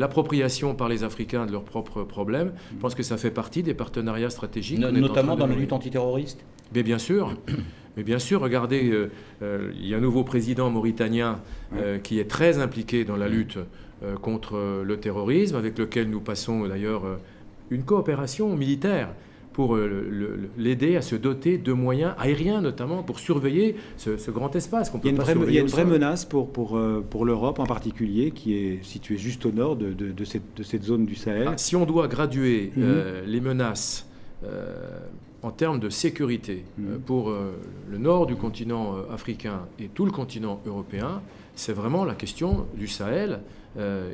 l'appropriation par les Africains de leurs propres problèmes. Je pense que ça fait partie des partenariats stratégiques. Notamment dans la lutte antiterroriste. Mais bien sûr. Mais bien sûr, regardez, il y a un nouveau président mauritanien qui est très impliqué dans la lutte contre le terrorisme, avec lequel nous passons d'ailleurs une coopération militaire pour l'aider à se doter de moyens aériens, notamment pour surveiller ce grand espace qu'on peut pas surveiller. Il y a une vraie menace pour l'Europe en particulier, qui est située juste au nord de cette zone du Sahel. Si on doit graduer les menaces en termes de sécurité pour le nord du continent africain et tout le continent européen, c'est vraiment la question du Sahel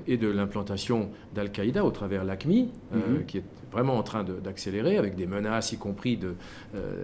et de l'implantation d'Al-Qaïda au travers l'AQMI, qui est vraiment en train d'accélérer, avec des menaces, y compris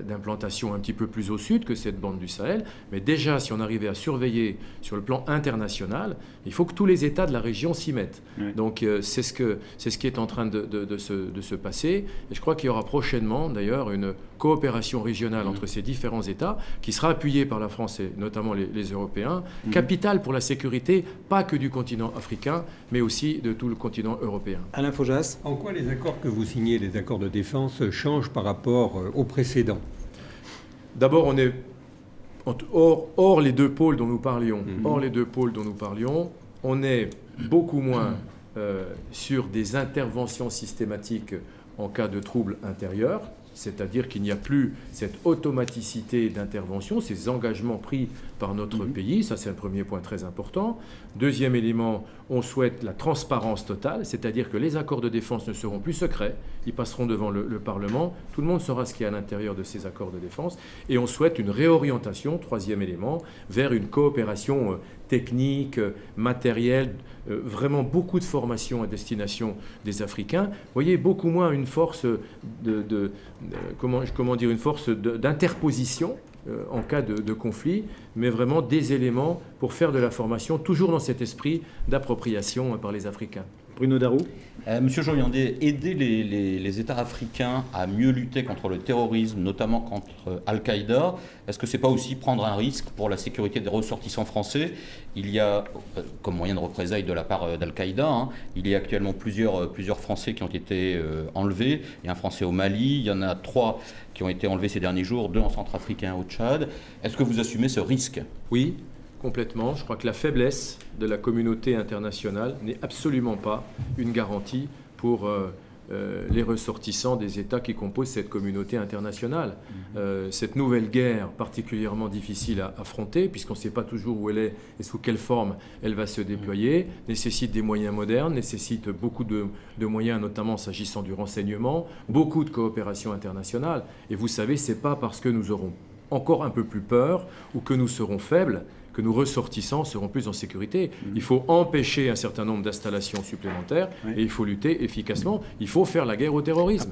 d'implantation un petit peu plus au sud que cette bande du Sahel. Mais déjà, si on arrivait à surveiller sur le plan international, il faut que tous les États de la région s'y mettent. Donc c'est ce qui est en train de se passer. Et je crois qu'il y aura prochainement, d'ailleurs, une coopération régionale entre ces différents États, qui sera appuyée par la France et notamment les Européens, capitale pour la sécurité, pas que du continent africain, mais aussi de tout le continent européen. Alain Faujas. En quoi les accords que vous signez, les accords de défense, changent par rapport aux précédents? D'abord, on est hors les deux pôles dont nous parlions. Hors les deux pôles dont nous parlions, on est beaucoup moins sur des interventions systématiques en cas de troubles intérieurs. C'est-à-dire qu'il n'y a plus cette automaticité d'intervention, ces engagements pris par notre pays. Ça, c'est un premier point très important. Deuxième élément, on souhaite la transparence totale, c'est-à-dire que les accords de défense ne seront plus secrets, ils passeront devant le Parlement, tout le monde saura ce qu'il y a à l'intérieur de ces accords de défense, et on souhaite une réorientation, troisième élément, vers une coopération technique, matérielle, vraiment beaucoup de formation à destination des Africains. Vous voyez, beaucoup moins une force une force d'interposition en cas de conflit, mais vraiment des éléments pour faire de la formation, toujours dans cet esprit d'appropriation par les Africains. Bruno Darroux. Monsieur Joyandet, aider les États africains à mieux lutter contre le terrorisme, notamment contre Al-Qaïda, est-ce que ce n'est pas aussi prendre un risque pour la sécurité des ressortissants français? Il y a, comme moyen de représailles de la part d'Al-Qaïda, il y a actuellement plusieurs Français qui ont été enlevés. Il y a un Français au Mali, il y en a 3 qui ont été enlevés ces derniers jours, 2 en Centrafrique et 1 au Tchad. Est-ce que vous assumez ce risque? Oui. Complètement. Je crois que la faiblesse de la communauté internationale n'est absolument pas une garantie pour les ressortissants des États qui composent cette communauté internationale. Cette nouvelle guerre particulièrement difficile à affronter, puisqu'on ne sait pas toujours où elle est et sous quelle forme elle va se déployer, nécessite des moyens modernes, nécessite beaucoup de moyens, notamment s'agissant du renseignement, beaucoup de coopération internationale. Et vous savez, ce n'est pas parce que nous aurons encore un peu plus peur ou que nous serons faibles que nos ressortissants seront plus en sécurité. Il faut empêcher un certain nombre d'installations supplémentaires et il faut lutter efficacement. Il faut faire la guerre au terrorisme.